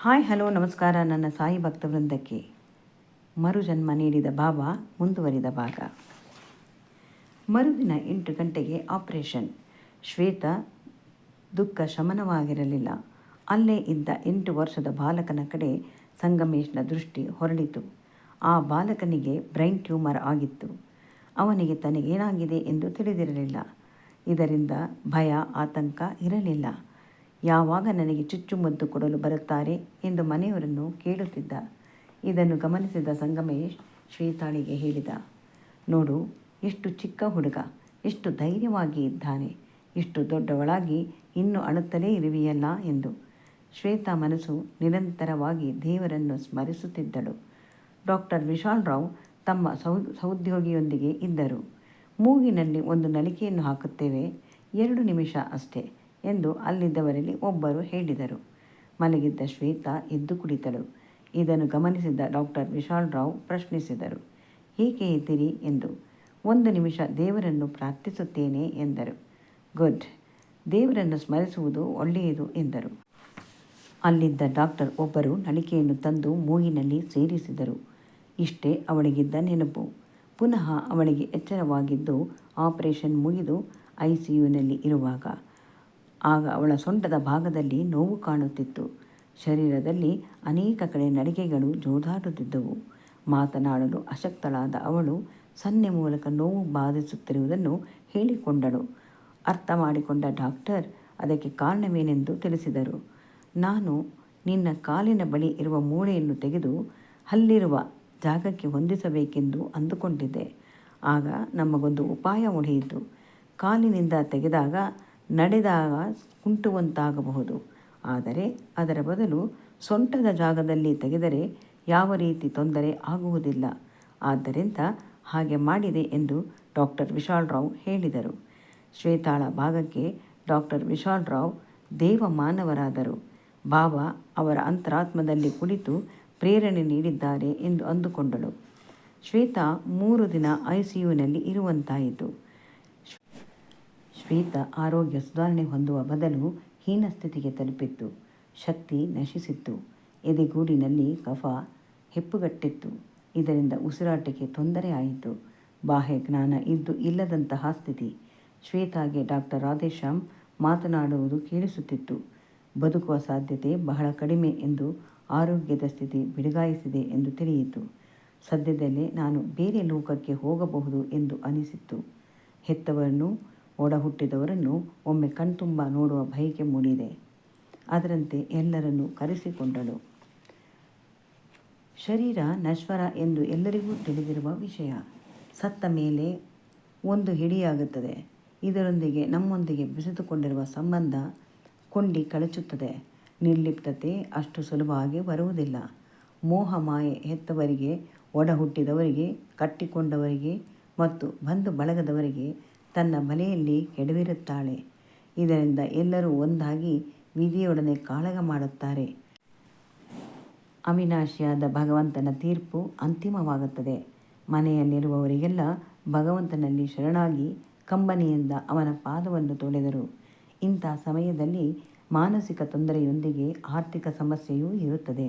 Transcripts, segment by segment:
Hi hello ನಮಸ್ಕಾರ. ನನ್ನ ಸಾಯಿ ಭಕ್ತವೃಂದಕ್ಕೆ ಮರುಜನ್ಮ ನೀಡಿದ ಬಾಬಾ ಮುಂದುವರಿದ ಭಾಗ. ಮರುದಿನ 8 ಗಂಟೆಗೆ ಆಪರೇಷನ್. ಶ್ವೇತಾ ದುಃಖ ಶಮನವಾಗಿರಲಿಲ್ಲ. ಅಲ್ಲೇ ಇದ್ದ 8 ವರ್ಷದ ಬಾಲಕನ ಕಡೆ ಸಂಗಮೇಶ್ನ ದೃಷ್ಟಿ ಹೊರಳಿತು. ಆ ಬಾಲಕನಿಗೆ ಬ್ರೈನ್ ಟ್ಯೂಮರ್ ಆಗಿತ್ತು. ಅವನಿಗೆ ತನಗೇನಾಗಿದೆ ಎಂದು ತಿಳಿದಿರಲಿಲ್ಲ. ಇದರಿಂದ ಭಯ ಆತಂಕ ಇರಲಿಲ್ಲ. ಯಾವಾಗ ನನಗೆ ಚುಚ್ಚುಮದ್ದು ಕೊಡಲು ಬರುತ್ತಾರೆ ಎಂದು ಮನೆಯವರನ್ನು ಕೇಳುತ್ತಿದ್ದ. ಇದನ್ನು ಗಮನಿಸಿದ ಸಂಗಮೇಶ್ ಶ್ವೇತಾಳಿಗೆ ಹೇಳಿದ, ನೋಡು, ಎಷ್ಟು ಚಿಕ್ಕ ಹುಡುಗ, ಎಷ್ಟು ಧೈರ್ಯವಾಗಿ ಇದ್ದಾನೆ, ಇಷ್ಟು ದೊಡ್ಡವಳಾಗಿ ಇನ್ನೂ ಅಳುತ್ತಲೇ ಇರುವೆಯಲ್ಲ ಎಂದು. ಶ್ವೇತಾ ಮನಸ್ಸು ನಿರಂತರವಾಗಿ ದೇವರನ್ನು ಸ್ಮರಿಸುತ್ತಿದ್ದಳು. ಡಾಕ್ಟರ್ ವಿಶಾಲ್ ರಾವ್ ತಮ್ಮ ಸಹೋದ್ಯೋಗಿಯೊಂದಿಗೆ ಇದ್ದರು. ಮೂಗಿನಲ್ಲಿ ಒಂದು ನಳಿಕೆಯನ್ನು ಹಾಕುತ್ತೇವೆ, 2 ನಿಮಿಷ ಅಷ್ಟೇ ಎಂದು ಅಲ್ಲಿದ್ದವರಲ್ಲಿ ಒಬ್ಬರು ಹೇಳಿದರು. ಮಲಗಿದ್ದ ಶ್ವೇತಾ ಎದ್ದು ಕುಳಿತಳು. ಇದನ್ನು ಗಮನಿಸಿದ ಡಾಕ್ಟರ್ ವಿಶಾಲ್ ರಾವ್ ಪ್ರಶ್ನಿಸಿದರು, ಏಕೆ ಇದ್ದೀರಿ ಎಂದು. 1 ನಿಮಿಷ ದೇವರನ್ನು ಪ್ರಾರ್ಥಿಸುತ್ತೇನೆ ಎಂದರು. ಗುಡ್, ದೇವರನ್ನು ಸ್ಮರಿಸುವುದು ಒಳ್ಳೆಯದು ಎಂದರು. ಅಲ್ಲಿದ್ದ ಡಾಕ್ಟರ್ ಒಬ್ಬರು ನಳಿಕೆಯನ್ನು ತಂದು ಮೂಗಿನಲ್ಲಿ ಸೇರಿಸಿದರು. ಇಷ್ಟೇ ಅವಳಿಗಿದ್ದ ನೆನಪು. ಪುನಃ ಅವಳಿಗೆ ಎಚ್ಚರವಾಗಿದ್ದು ಆಪರೇಷನ್ ಮುಗಿದು ICUನಲ್ಲಿ ಇರುವಾಗ. ಆಗ ಅವಳ ಸೊಂಟದ ಭಾಗದಲ್ಲಿ ನೋವು ಕಾಣುತ್ತಿತ್ತು. ಶರೀರದಲ್ಲಿ ಅನೇಕ ಕಡೆ ನಡಿಗೆಗಳು ಜೋದಾಡುತ್ತಿದ್ದವು. ಮಾತನಾಡಲು ಅಶಕ್ತಳಾದ ಅವಳು ಸನ್ನೆ ಮೂಲಕ ನೋವು ಬಾಧಿಸುತ್ತಿರುವುದನ್ನು ಹೇಳಿಕೊಂಡಳು. ಅರ್ಥ ಮಾಡಿಕೊಂಡ ಡಾಕ್ಟರ್ ಅದಕ್ಕೆ ಕಾರಣವೇನೆಂದು ತಿಳಿಸಿದರು. ನಾನು ನಿನ್ನ ಕಾಲಿನ ಬಳಿ ಇರುವ ಮೂಳೆಯನ್ನು ತೆಗೆದು ಅಲ್ಲಿರುವ ಜಾಗಕ್ಕೆ ಹೊಂದಿಸಬೇಕೆಂದು ಅಂದುಕೊಂಡಿದ್ದೆ. ಆಗ ನಮಗೊಂದು ಉಪಾಯ ಉಳಿಯಿತು. ಕಾಲಿನಿಂದ ತೆಗೆದಾಗ ನಡೆದಾಗ ಕುಂಟುವಂತಾಗಬಹುದು. ಆದರೆ ಅದರ ಬದಲು ಸೊಂಟದ ಜಾಗದಲ್ಲಿ ತೆಗೆದರೆ ಯಾವ ರೀತಿ ತೊಂದರೆ ಆಗುವುದಿಲ್ಲ. ಆದ್ದರಿಂದ ಹಾಗೆ ಮಾಡಿದೆ ಎಂದು ಡಾಕ್ಟರ್ ವಿಶಾಲ್ ರಾವ್ ಹೇಳಿದರು. ಶ್ವೇತಾಳ ಭಾಗಕ್ಕೆ ಡಾಕ್ಟರ್ ವಿಶಾಲ್ ರಾವ್ ದೇವ ಮಾನವರಾದರು. ಬಾಬಾ ಅವರ ಅಂತರಾತ್ಮದಲ್ಲಿ ಕುಳಿತು ಪ್ರೇರಣೆ ನೀಡಿದ್ದಾರೆ ಎಂದು ಅಂದುಕೊಂಡಳು. ಶ್ವೇತಾ 3 ದಿನ ICUನಲ್ಲಿ ಇರುವಂತಾಯಿತು. ಶ್ವೇತಾ ಆರೋಗ್ಯ ಸುಧಾರಣೆ ಹೊಂದುವ ಬದಲು ಹೀನ ಸ್ಥಿತಿಗೆ ತಲುಪಿತ್ತು. ಶಕ್ತಿ ನಶಿಸಿತ್ತು. ಎದೆಗೂಡಿನಲ್ಲಿ ಕಫ ಹೆಪ್ಪುಗಟ್ಟಿತ್ತು. ಇದರಿಂದ ಉಸಿರಾಟಕ್ಕೆ ತೊಂದರೆ ಆಯಿತು. ಬಾಹ್ಯ ಜ್ಞಾನ ಇದ್ದು ಇಲ್ಲದಂತಹ ಸ್ಥಿತಿ. ಶ್ವೇತಾಗೆ ಡಾಕ್ಟರ್ ರಾಧೇಶ್ಯಾಮ್ ಮಾತನಾಡುವುದು ಕೇಳಿಸುತ್ತಿತ್ತು. ಬದುಕುವ ಸಾಧ್ಯತೆ ಬಹಳ ಕಡಿಮೆ ಎಂದು, ಆರೋಗ್ಯದ ಸ್ಥಿತಿ ಬಿಡುಗಾಯಿಸಿದೆ ಎಂದು ತಿಳಿಯಿತು. ಸದ್ಯದಲ್ಲೇ ನಾನು ಬೇರೆ ಲೋಕಕ್ಕೆ ಹೋಗಬಹುದು ಎಂದು ಅನಿಸಿತ್ತು. ಹೆತ್ತವರನ್ನು, ಒಡ ಹುಟ್ಟಿದವರನ್ನು ಒಮ್ಮೆ ಕಣ್ತುಂಬ ನೋಡುವ ಬಯಕೆ ಮೂಡಿದೆ. ಅದರಂತೆ ಎಲ್ಲರನ್ನೂ ಕರೆಸಿಕೊಂಡಳು. ಶರೀರ ನಶ್ವರ ಎಂದು ಎಲ್ಲರಿಗೂ ತಿಳಿದಿರುವ ವಿಷಯ. ಸತ್ತ ಮೇಲೆ ಒಂದು ಹಿಡಿಯಾಗುತ್ತದೆ. ಇದರೊಂದಿಗೆ ನಮ್ಮೊಂದಿಗೆ ಬೆಸೆದುಕೊಂಡಿರುವ ಸಂಬಂಧ ಕೊಂಡಿ ಕಳಚುತ್ತದೆ. ನಿರ್ಲಿಪ್ತತೆ ಅಷ್ಟು ಸುಲಭವಾಗಿ ಬರುವುದಿಲ್ಲ. ಮೋಹ ಮಾಯೆ ಹೆತ್ತವರಿಗೆ, ಒಡ ಹುಟ್ಟಿದವರಿಗೆ, ಕಟ್ಟಿಕೊಂಡವರಿಗೆ ಮತ್ತು ಬಂಧು ಬಳಗದವರಿಗೆ ತನ್ನ ಬಲೆಯಲ್ಲಿ ಕೆಡವಿರುತ್ತಾಳೆ. ಇದರಿಂದ ಎಲ್ಲರೂ ಒಂದಾಗಿ ವಿಧಿಯೊಡನೆ ಕಾಳಗ ಮಾಡುತ್ತಾರೆ. ಅವಿನಾಶಿಯಾದ ಭಗವಂತನ ತೀರ್ಪು ಅಂತಿಮವಾಗುತ್ತದೆ. ಮನೆಯಲ್ಲಿರುವವರಿಗೆಲ್ಲ ಭಗವಂತನಲ್ಲಿ ಶರಣಾಗಿ ಕಂಬನಿಯಿಂದ ಅವನ ಪಾದವನ್ನು ತೊಳೆದರು. ಇಂಥ ಸಮಯದಲ್ಲಿ ಮಾನಸಿಕ ತೊಂದರೆಯೊಂದಿಗೆ ಆರ್ಥಿಕ ಸಮಸ್ಯೆಯೂ ಇರುತ್ತದೆ.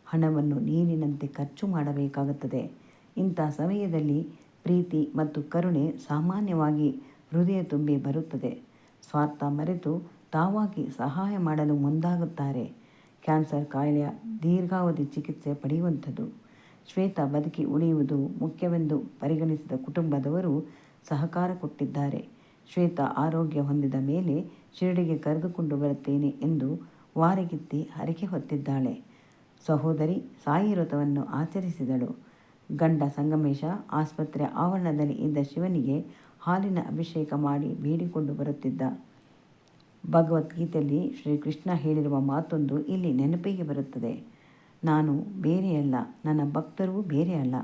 ಹಣವನ್ನು ನೀರಿನಂತೆ ಖರ್ಚು ಮಾಡಬೇಕಾಗುತ್ತದೆ. ಇಂಥ ಸಮಯದಲ್ಲಿ ಪ್ರೀತಿ ಮತ್ತು ಕರುಣೆ ಸಾಮಾನ್ಯವಾಗಿ ಹೃದಯ ತುಂಬಿ ಬರುತ್ತದೆ. ಸ್ವಾರ್ಥ ಮರೆತು ತಾವಾಗಿ ಸಹಾಯ ಮಾಡಲು ಮುಂದಾಗುತ್ತಾರೆ. ಕ್ಯಾನ್ಸರ್ ಕಾಯಿಲೆಯ ದೀರ್ಘಾವಧಿ ಚಿಕಿತ್ಸೆ ಪಡೆಯುವಂಥದ್ದು. ಶ್ವೇತಾ ಬದುಕಿ ಉಳಿಯುವುದು ಮುಖ್ಯವೆಂದು ಪರಿಗಣಿಸಿದ ಕುಟುಂಬದವರು ಸಹಕಾರ ಕೊಟ್ಟಿದ್ದಾರೆ. ಶ್ವೇತಾ ಆರೋಗ್ಯ ಹೊಂದಿದ ಮೇಲೆ ಶಿರಡಿಗೆ ಕರೆದುಕೊಂಡು ಬರುತ್ತೇನೆ ಎಂದು ವಾರಗಿತ್ತಿ ಹರಕೆ ಹೊತ್ತಿದ್ದಾಳೆ. ಸಹೋದರಿ ಸಾಯಿ ವ್ರತವನ್ನು ಆಚರಿಸಿದಳು. ಗಂಡ ಸಂಗಮೇಶ ಆಸ್ಪತ್ರೆ ಆವರಣದಲ್ಲಿ ಇದ್ದ ಶಿವನಿಗೆ ಹಾಲಿನ ಅಭಿಷೇಕ ಮಾಡಿ ಬೇಡಿಕೊಂಡು ಬರುತ್ತಿದ್ದ. ಭಗವದ್ಗೀತೆಯಲ್ಲಿ ಶ್ರೀಕೃಷ್ಣ ಹೇಳಿರುವ ಮಾತೊಂದು ಇಲ್ಲಿ ನೆನಪಿಗೆ ಬರುತ್ತದೆ. ನಾನು ಬೇರೆಯಲ್ಲ, ನನ್ನ ಭಕ್ತರೂ ಬೇರೆಯಲ್ಲ.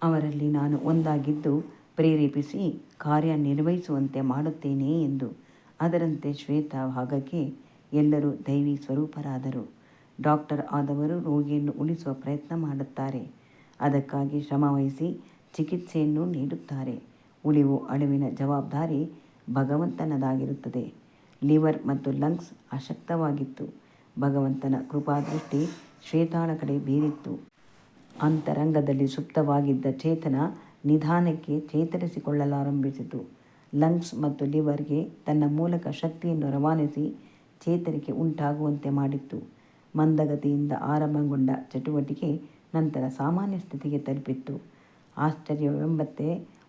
ಅವರಲ್ಲಿ ನಾನು ಒಂದಾಗಿದ್ದು ಪ್ರೇರೇಪಿಸಿ ಕಾರ್ಯನಿರ್ವಹಿಸುವಂತೆ ಮಾಡುತ್ತೇನೆ ಎಂದು. ಅದರಂತೆ ಶ್ವೇತಾ ಭಾಗಕ್ಕೆ ಎಲ್ಲರೂ ದೈವಿ ಸ್ವರೂಪರಾದರು. ಡಾಕ್ಟರ್ ಆದವರು ರೋಗಿಯನ್ನು ಉಳಿಸುವ ಪ್ರಯತ್ನ ಮಾಡುತ್ತಾರೆ. ಅದಕ್ಕಾಗಿ ಶ್ರಮವಹಿಸಿ ಚಿಕಿತ್ಸೆಯನ್ನು ನೀಡುತ್ತಾರೆ. ಉಳಿವು ಅಳಿವಿನ ಜವಾಬ್ದಾರಿ ಭಗವಂತನದಾಗಿರುತ್ತದೆ. ಲಿವರ್ ಮತ್ತು ಲಂಗ್ಸ್ ಅಶಕ್ತವಾಗಿತ್ತು. ಭಗವಂತನ ಕೃಪಾದೃಷ್ಟಿ ಶ್ವೇತಾಳ ಕಡೆ ಬೀರಿತ್ತು. ಅಂತರಂಗದಲ್ಲಿ ಸುಪ್ತವಾಗಿದ್ದ ಚೇತನ ನಿಧಾನಕ್ಕೆ ಚೇತರಿಸಿಕೊಳ್ಳಲಾರಂಭಿಸಿತು. ಲಂಗ್ಸ್ ಮತ್ತು ಲಿವರ್ಗೆ ತನ್ನ ಮೂಲಕ ಶಕ್ತಿಯನ್ನು ರವಾನಿಸಿ ಚೇತರಿಕೆ ಉಂಟಾಗುವಂತೆ ಮಾಡಿತ್ತು. ಮಂದಗತಿಯಿಂದ ಆರಂಭಗೊಂಡ ಚಟುವಟಿಕೆ ನಂತರ ಸಾಮಾನ್ಯ ಸ್ಥಿತಿಗೆ ತಲುಪಿತ್ತು. ಆಶ್ಚರ್ಯವೆಂಬಂತೆ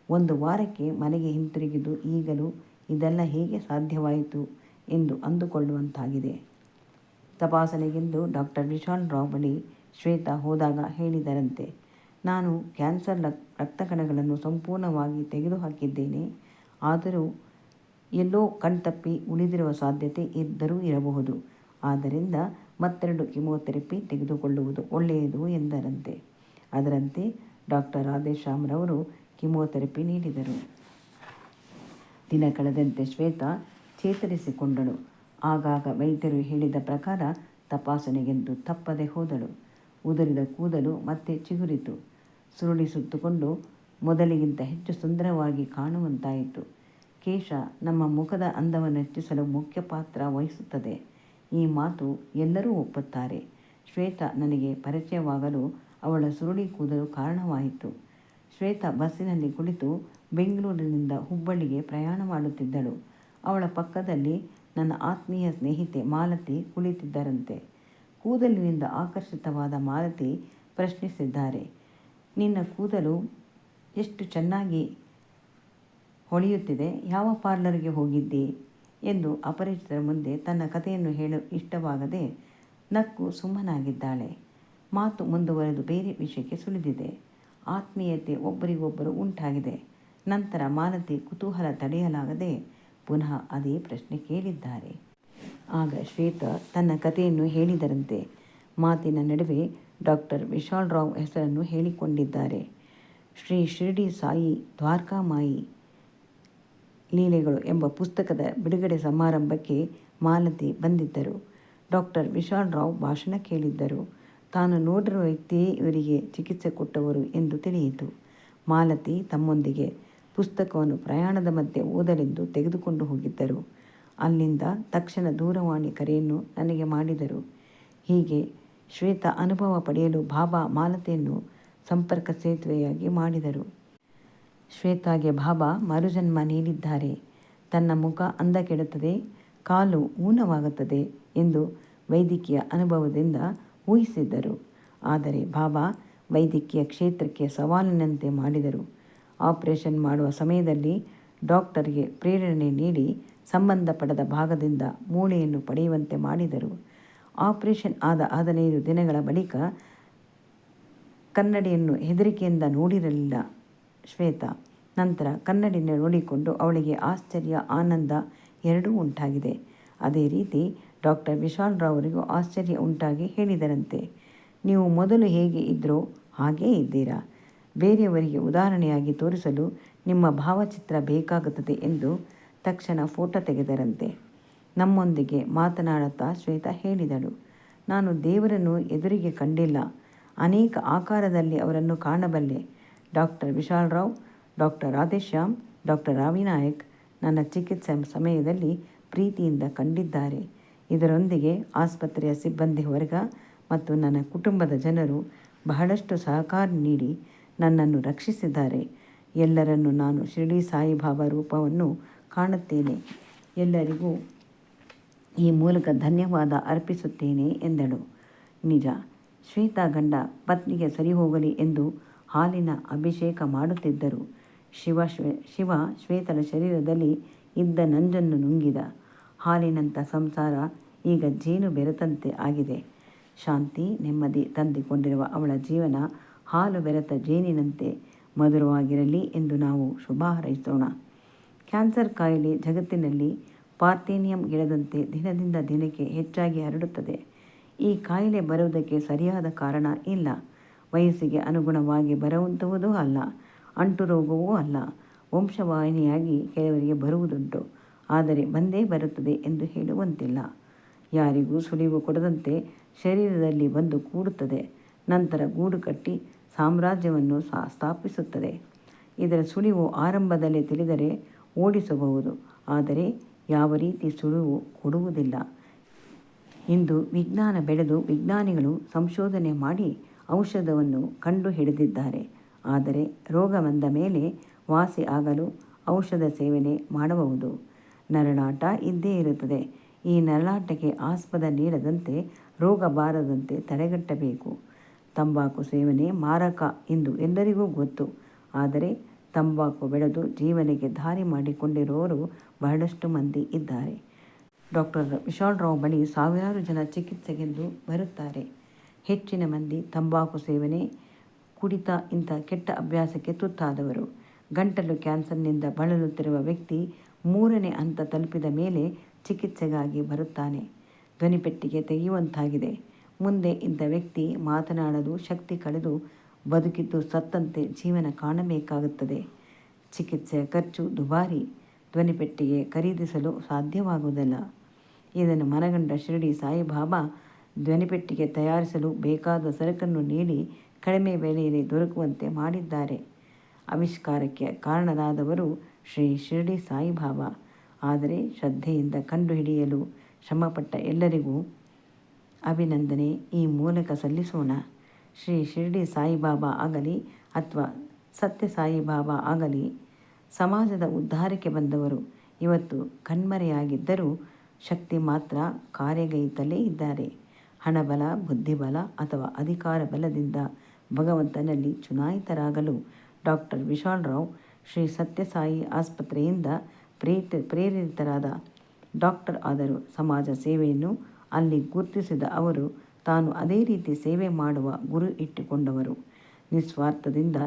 1 ವಾರಕ್ಕೆ ಮನೆಗೆ ಹಿಂತಿರುಗಿದು ಈಗಲೂ ಇದೆಲ್ಲ ಹೇಗೆ ಸಾಧ್ಯವಾಯಿತು ಎಂದು ಅಂದುಕೊಳ್ಳುವಂತಾಗಿದೆ. ತಪಾಸಣೆಗೆಂದು ಡಾಕ್ಟರ್ ವಿಶಾಲ್ ರಾವ್ ಬಳಿ ಶ್ವೇತಾ ಹೋದಾಗ ಹೇಳಿದರಂತೆ, ನಾನು ಕ್ಯಾನ್ಸರ್ ರಕ್ತಕಣಗಳನ್ನು ಸಂಪೂರ್ಣವಾಗಿ ತೆಗೆದುಹಾಕಿದ್ದೇನೆ. ಆದರೂ ಎಲ್ಲೋ ಕಣ್ತಪ್ಪಿ ಉಳಿದಿರುವ ಸಾಧ್ಯತೆ ಇದ್ದರೂ ಇರಬಹುದು. ಆದ್ದರಿಂದ ಮತ್ತೆರಡು ಕಿಮೊಥೆರಪಿ ತೆಗೆದುಕೊಳ್ಳುವುದು ಒಳ್ಳೆಯದು ಎಂದರಂತೆ. ಅದರಂತೆ ಡಾಕ್ಟರ್ ರಾಧೇಶ್ಯಾಮ್ ರವರು ಕಿಮೊಥೆರಪಿ ನೀಡಿದರು. ದಿನ ಕಳೆದಂತೆ ಶ್ವೇತಾ ಚೇತರಿಸಿಕೊಂಡಳು. ಆಗಾಗ ವೈದ್ಯರು ಹೇಳಿದ ಪ್ರಕಾರ ತಪಾಸಣೆಗೆಂದು ತಪ್ಪದೆ ಹೋದಳು. ಉದುರಿದ ಕೂದಲು ಮತ್ತೆ ಚಿಗುರಿತು. ಸುರುಳಿ ಸುತ್ತುಕೊಂಡು ಮೊದಲಿಗಿಂತ ಹೆಚ್ಚು ಸುಂದರವಾಗಿ ಕಾಣುವಂತಾಯಿತು. ಕೇಶ ನಮ್ಮ ಮುಖದ ಅಂದವನ್ನು ಹೆಚ್ಚಿಸಲು ಮುಖ್ಯ ಪಾತ್ರ ವಹಿಸುತ್ತದೆ. ಈ ಮಾತು ಎಲ್ಲರೂ ಒಪ್ಪುತ್ತಾರೆ. ಶ್ವೇತಾ ನನಗೆ ಪರಿಚಯವಾಗಲು ಅವಳ ಸುರುಳಿ ಕೂದಲು ಕಾರಣವಾಯಿತು. ಶ್ವೇತಾ ಬಸ್ಸಿನಲ್ಲಿ ಕುಳಿತು ಬೆಂಗಳೂರಿನಿಂದ ಹುಬ್ಬಳ್ಳಿಗೆ ಪ್ರಯಾಣ ಮಾಡುತ್ತಿದ್ದಳು. ಅವಳ ಪಕ್ಕದಲ್ಲಿ ನನ್ನ ಆತ್ಮೀಯ ಸ್ನೇಹಿತೆ ಮಾಲತಿ ಕುಳಿತಿದ್ದರಂತೆ. ಕೂದಲಿನಿಂದ ಆಕರ್ಷಿತವಾದ ಮಾಲತಿ ಪ್ರಶ್ನಿಸಿದ್ದಾರೆ, ನಿನ್ನ ಕೂದಲು ಎಷ್ಟು ಚೆನ್ನಾಗಿ ಹೊಳೆಯುತ್ತಿದೆ, ಯಾವ ಪಾರ್ಲರ್ಗೆ ಹೋಗಿದ್ದಿ ಎಂದು ಅಪರಿಚಿತರ ಮುಂದೆ ತನ್ನ ಕಥೆಯನ್ನು ಹೇಳಲು ಇಷ್ಟವಾಗದೆ ನಕ್ಕು ಸುಮ್ಮನಾಗಿದ್ದಾಳೆ. ಮಾತು ಮುಂದುವರೆದು ಬೇರೆ ವಿಷಯಕ್ಕೆ ಸುಳಿದಿದೆ. ಆತ್ಮೀಯತೆ ಒಬ್ಬರಿಗೊಬ್ಬರು ಉಂಟಾಗಿದೆ. ನಂತರ ಮಾಲತಿ ಕುತೂಹಲ ತಡೆಯಲಾಗದೆ ಪುನಃ ಅದೇ ಪ್ರಶ್ನೆ ಕೇಳಿದ್ದಾರೆ. ಆಗ ಶ್ವೇತಾ ತನ್ನ ಕಥೆಯನ್ನು ಹೇಳಿದರಂತೆ. ಮಾತಿನ ನಡುವೆ ಡಾಕ್ಟರ್ ವಿಶಾಲ್ ರಾವ್ ಹೆಸರನ್ನು ಹೇಳಿಕೊಂಡಿದ್ದಾರೆ. ಶ್ರೀ ಶಿರಡಿ ಸಾಯಿ ದ್ವಾರಕಾಮಾಯಿ ಲೀಲೆಗಳು ಎಂಬ ಪುಸ್ತಕದ ಬಿಡುಗಡೆ ಸಮಾರಂಭಕ್ಕೆ ಮಾಲತಿ ಬಂದಿದ್ದರು. ಡಾಕ್ಟರ್ ವಿಶಾಲ್ ರಾವ್ ಭಾಷಣ ಕೇಳಿದ್ದರು. ತಾನು ನೋಡಿರುವ ವ್ಯಕ್ತಿಯೇ ಇವರಿಗೆ ಚಿಕಿತ್ಸೆ ಕೊಟ್ಟವರು ಎಂದು ತಿಳಿಯಿತು. ಮಾಲತಿ ತಮ್ಮೊಂದಿಗೆ ಪುಸ್ತಕವನ್ನು ಪ್ರಯಾಣದ ಮಧ್ಯೆ ಓದಲೆಂದು ತೆಗೆದುಕೊಂಡು ಹೋಗಿದ್ದರು. ಅಲ್ಲಿಂದ ತಕ್ಷಣ ದೂರವಾಣಿ ಕರೆಯನ್ನು ನನಗೆ ಮಾಡಿದರು. ಹೀಗೆ ಶ್ವೇತಾ ಅನುಭವ ಪಡೆಯಲು ಬಾಬಾ ಮಾಲತಿಯನ್ನು ಸಂಪರ್ಕ ಸೇತುವೆಯಾಗಿ ಮಾಡಿದರು. ಶ್ವೇತಾಗೆ ಬಾಬಾ ಮರುಜನ್ಮ ನೀಡಿದ್ದಾರೆ. ತನ್ನ ಮುಖ ಅಂದ ಕೆಡುತ್ತದೆ, ಕಾಲು ಊನವಾಗುತ್ತದೆ ಎಂದು ವೈದ್ಯಕೀಯ ಅನುಭವದಿಂದ ಊಹಿಸಿದ್ದರು. ಆದರೆ ಬಾಬಾ ವೈದ್ಯಕೀಯ ಕ್ಷೇತ್ರಕ್ಕೆ ಸವಾಲಿನಂತೆ ಮಾಡಿದರು. ಆಪರೇಷನ್ ಮಾಡುವ ಸಮಯದಲ್ಲಿ ಡಾಕ್ಟರ್ಗೆ ಪ್ರೇರಣೆ ನೀಡಿ ಸಂಬಂಧಪಡದ ಭಾಗದಿಂದ ಮೂಳೆಯನ್ನು ಪಡೆಯುವಂತೆ ಮಾಡಿದರು. ಆಪರೇಷನ್ ಆದ 15 ದಿನಗಳ ಬಳಿಕ ಕನ್ನಡಿಯನ್ನು ಹೆದರಿಕೆಯಿಂದ ನೋಡಿರಲಿಲ್ಲ ಶ್ವೇತಾ. ನಂತರ ಕನ್ನಡಿಯನ್ನು ನೋಡಿಕೊಂಡು ಅವಳಿಗೆ ಆಶ್ಚರ್ಯ, ಆನಂದ ಎರಡೂ ಉಂಟಾಗಿದೆ. ಅದೇ ರೀತಿ ಡಾಕ್ಟರ್ ವಿಶಾಲ್ ರಾವ್ರಿಗೂ ಆಶ್ಚರ್ಯ ಉಂಟಾಗಿ ಹೇಳಿದರಂತೆ, ನೀವು ಮೊದಲು ಹೇಗೆ ಇದ್ರೋ ಹಾಗೇ ಇದ್ದೀರಾ. ಬೇರೆಯವರಿಗೆ ಉದಾಹರಣೆಯಾಗಿ ತೋರಿಸಲು ನಿಮ್ಮ ಭಾವಚಿತ್ರ ಬೇಕಾಗುತ್ತದೆ ಎಂದು ತಕ್ಷಣ ಫೋಟೋ ತೆಗೆದರಂತೆ. ನಮ್ಮೊಂದಿಗೆ ಮಾತನಾಡುತ್ತಾ ಶ್ವೇತಾ ಹೇಳಿದಳು, ನಾನು ದೇವರನ್ನು ಎದುರಿಗೆ ಕಂಡಿಲ್ಲ, ಅನೇಕ ಆಕಾರದಲ್ಲಿ ಅವರನ್ನು ಕಾಣಬಲ್ಲೆ. Doctor Vishal Rao, doctor Radheshyam, doctor Ravinayak ನನ್ನ ಚಿಕಿತ್ಸೆ ಸಮಯದಲ್ಲಿ ಪ್ರೀತಿಯಿಂದ ಕಂಡಿದ್ದಾರೆ. ಇದರೊಂದಿಗೆ ಆಸ್ಪತ್ರೆಯ ಸಿಬ್ಬಂದಿ ವರ್ಗ ಮತ್ತು ನನ್ನ ಕುಟುಂಬದ ಜನರು ಬಹಳಷ್ಟು ಸಹಕಾರ ನೀಡಿ ನನ್ನನ್ನು ರಕ್ಷಿಸಿದ್ದಾರೆ. ಎಲ್ಲರನ್ನೂ ನಾನು ಶಿರಡಿ ಸಾಯಿಬಾಬಾ ರೂಪವನ್ನು ಕಾಣುತ್ತೇನೆ. ಎಲ್ಲರಿಗೂ ಈ ಮೂಲಕ ಧನ್ಯವಾದ ಅರ್ಪಿಸುತ್ತೇನೆ ಎಂದಳು. ನಿಜ, ಶ್ವೇತಾ ಗಂಡ ಪತ್ನಿಗೆ ಸರಿ ಹೋಗಲಿ ಎಂದು ಹಾಲಿನ ಅಭಿಷೇಕ ಮಾಡುತ್ತಿದ್ದರು. ಶಿವ ಶ್ವೇತಳ ಶರೀರದಲ್ಲಿ ಇದ್ದ ನಂಜನ್ನು ನುಂಗಿದ. ಹಾಲಿನಂಥ ಸಂಸಾರ ಈಗ ಜೇನು ಬೆರೆತಂತೆ ಆಗಿದೆ. ಶಾಂತಿ, ನೆಮ್ಮದಿ ತಂದುಕೊಂಡಿರುವ ಅವಳ ಜೀವನ ಹಾಲು ಬೆರೆತ ಜೇನಿನಂತೆ ಮಧುರವಾಗಿರಲಿ ಎಂದು ನಾವು ಶುಭ ಹಾರೈಸೋಣ. ಕ್ಯಾನ್ಸರ್ ಕಾಯಿಲೆ ಜಗತ್ತಿನಲ್ಲಿ ಪಾರ್ಥೇನಿಯಂ ಗಿಡದಂತೆ ದಿನದಿಂದ ದಿನಕ್ಕೆ ಹೆಚ್ಚಾಗಿ ಹರಡುತ್ತದೆ. ಈ ಕಾಯಿಲೆ ಬರುವುದಕ್ಕೆ ಸರಿಯಾದ ಕಾರಣ ಇಲ್ಲ. ವಯಸ್ಸಿಗೆ ಅನುಗುಣವಾಗಿ ಬರುವಂಥವುದೂ ಅಲ್ಲ, ಅಂಟು ರೋಗವೂ ಅಲ್ಲ. ವಂಶವಾಹಿನಿಯಾಗಿ ಕೆಲವರಿಗೆ ಬರುವುದುಂಟು, ಆದರೆ ಬಂದೇ ಬರುತ್ತದೆ ಎಂದು ಹೇಳುವಂತಿಲ್ಲ. ಯಾರಿಗೂ ಸುಳಿವು ಕೊಡದಂತೆ ಶರೀರದಲ್ಲಿ ಬಂದು ಕೂಡುತ್ತದೆ, ನಂತರ ಗೂಡು ಕಟ್ಟಿ ಸಾಮ್ರಾಜ್ಯವನ್ನು ಸ್ಥಾಪಿಸುತ್ತದೆ. ಇದರ ಸುಳಿವು ಆರಂಭದಲ್ಲೇ ತಿಳಿದರೆ ಓಡಿಸಬಹುದು, ಆದರೆ ಯಾವ ರೀತಿ ಸುಳಿವು ಕೊಡುವುದಿಲ್ಲ. ಇಂದು ವಿಜ್ಞಾನ ಬೆಳೆದು ವಿಜ್ಞಾನಿಗಳು ಸಂಶೋಧನೆ ಮಾಡಿ ಔಷಧವನ್ನು ಕಂಡು ಹಿಡಿದಿದ್ದಾರೆ. ಆದರೆ ರೋಗ ಬಂದ ಮೇಲೆ ವಾಸಿ ಆಗಲು ಔಷಧ ಸೇವನೆ ಮಾಡಬಹುದು. ನರಳಾಟ ಇದ್ದೇ ಇರುತ್ತದೆ. ಈ ನರಳಾಟಕ್ಕೆ ಆಸ್ಪದ ನೀಡದಂತೆ, ರೋಗ ಬಾರದಂತೆ ತಡೆಗಟ್ಟಬೇಕು. ತಂಬಾಕು ಸೇವನೆ ಮಾರಕ ಎಂದು ಎಲ್ಲರಿಗೂ ಗೊತ್ತು. ಆದರೆ ತಂಬಾಕು ಬೆಳೆದು ಜೀವನಕ್ಕೆ ದಾರಿ ಮಾಡಿಕೊಂಡಿರುವವರು ಬಹಳಷ್ಟು ಮಂದಿ ಇದ್ದಾರೆ. ಡಾಕ್ಟರ್ ವಿಶಾಲ್ ರಾವ್ ಬಳಿ ಸಾವಿರಾರು ಜನ ಚಿಕಿತ್ಸೆಗೆಂದು ಬರುತ್ತಾರೆ. ಹೆಚ್ಚಿನ ಮಂದಿ ತಂಬಾಕು ಸೇವನೆ, ಕುಡಿತ ಇಂಥ ಕೆಟ್ಟ ಅಭ್ಯಾಸಕ್ಕೆ ತುತ್ತಾದವರು. ಗಂಟಲು ಕ್ಯಾನ್ಸರ್ನಿಂದ ಬಳಲುತ್ತಿರುವ ವ್ಯಕ್ತಿ 3ನೇ ಹಂತ ತಲುಪಿದ ಮೇಲೆ ಚಿಕಿತ್ಸೆಗಾಗಿ ಬರುತ್ತಾನೆ. ಧ್ವನಿಪೆಟ್ಟಿಗೆ ತೆಗೆಯುವಂತಾಗಿದೆ. ಮುಂದೆ ಇಂಥ ವ್ಯಕ್ತಿ ಮಾತನಾಡಲು ಶಕ್ತಿ ಕಳೆದು ಬದುಕಿದ್ದು ಸತ್ತಂತೆ ಜೀವನ ಕಾಣಬೇಕಾಗುತ್ತದೆ. ಚಿಕಿತ್ಸೆಯ ಖರ್ಚು ದುಬಾರಿ. ಧ್ವನಿಪೆಟ್ಟಿಗೆ ಖರೀದಿಸಲು ಸಾಧ್ಯವಾಗುವುದಿಲ್ಲ. ಇದನ್ನು ಮನಗಂಡ ಶಿರಡಿ ಸಾಯಿಬಾಬಾ ಧ್ವನಿಪೆಟ್ಟಿಗೆ ತಯಾರಿಸಲು ಬೇಕಾದ ಸರಕನ್ನು ನೀಡಿ ಕಡಿಮೆ ಬೆಲೆಯಲ್ಲಿ ದೊರಕುವಂತೆ ಮಾಡಿದ್ದಾರೆ. ಆವಿಷ್ಕಾರಕ್ಕೆ ಕಾರಣರಾದವರು ಶ್ರೀ ಶಿರಡಿ ಸಾಯಿಬಾಬಾ. ಆದರೆ ಶ್ರದ್ಧೆಯಿಂದ ಕಂಡುಹಿಡಿಯಲು ಶ್ರಮಪಟ್ಟ ಎಲ್ಲರಿಗೂ ಅಭಿನಂದನೆ ಈ ಮೂಲಕ ಸಲ್ಲಿಸೋಣ. ಶ್ರೀ ಶಿರಡಿ ಸಾಯಿಬಾಬಾ ಆಗಲಿ ಅಥವಾ ಸತ್ಯ ಸಾಯಿಬಾಬಾ ಆಗಲಿ ಸಮಾಜದ ಉದ್ಧಾರಕ್ಕೆ ಬಂದವರು. ಇವತ್ತು ಕಣ್ಮರೆಯಾಗಿದ್ದರೂ ಶಕ್ತಿ ಮಾತ್ರ ಕಾರ್ಯಗೈಯುತ್ತಲೇ ಇದ್ದಾರೆ. ಹಣಬಲ, ಬುದ್ಧಿಬಲ ಅಥವಾ ಅಧಿಕಾರ ಬಲದಿಂದ ಭಗವಂತನಲ್ಲಿ ಚುನಾಯಿತರಾಗಲು ಡಾಕ್ಟರ್ ವಿಶಾಲ್ ರಾವ್ ಶ್ರೀ ಸತ್ಯಸಾಯಿ ಆಸ್ಪತ್ರೆಯಿಂದ ಪ್ರೇರಿತರಾದ ಡಾಕ್ಟರ್ ಆದರು. ಸಮಾಜ ಸೇವೆಯನ್ನು ಅಲ್ಲಿ ಗುರುತಿಸಿದ ಅವರು ತಾನು ಅದೇ ರೀತಿ ಸೇವೆ ಮಾಡುವ ಗುರಿ ಇಟ್ಟುಕೊಂಡವರು. ನಿಸ್ವಾರ್ಥದಿಂದ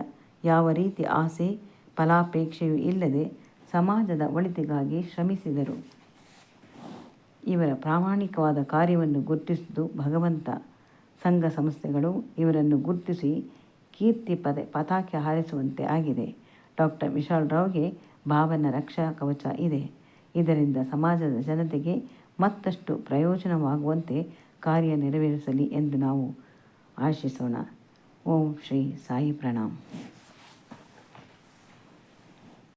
ಯಾವ ರೀತಿ ಆಸೆ ಫಲಾಪೇಕ್ಷೆಯೂ ಇಲ್ಲದೆ ಸಮಾಜದ ಒಳಿತಿಗಾಗಿ ಶ್ರಮಿಸಿದರು. ಇವರ ಪ್ರಾಮಾಣಿಕವಾದ ಕಾರ್ಯವನ್ನು ಗುರುತಿಸಿದ್ದು ಭಗವಂತ. ಸಂಘ ಸಂಸ್ಥೆಗಳು ಇವರನ್ನು ಗುರುತಿಸಿ ಕೀರ್ತಿ ಪತಾಕೆ ಹಾರಿಸುವಂತೆ ಆಗಿದೆ. ಡಾಕ್ಟರ್ ವಿಶಾಲ್ ರಾವ್ಗೆ ಬಾಬನ ರಕ್ಷಾ ಕವಚ ಇದೆ. ಇದರಿಂದ ಸಮಾಜದ ಜನತೆಗೆ ಮತ್ತಷ್ಟು ಪ್ರಯೋಜನವಾಗುವಂತೆ ಕಾರ್ಯ ನೆರವೇರಿಸಲಿ ಎಂದು ನಾವು ಆಶಿಸೋಣ. ಓಂ ಶ್ರೀ ಸಾಯಿ ಪ್ರಣಾಮ್.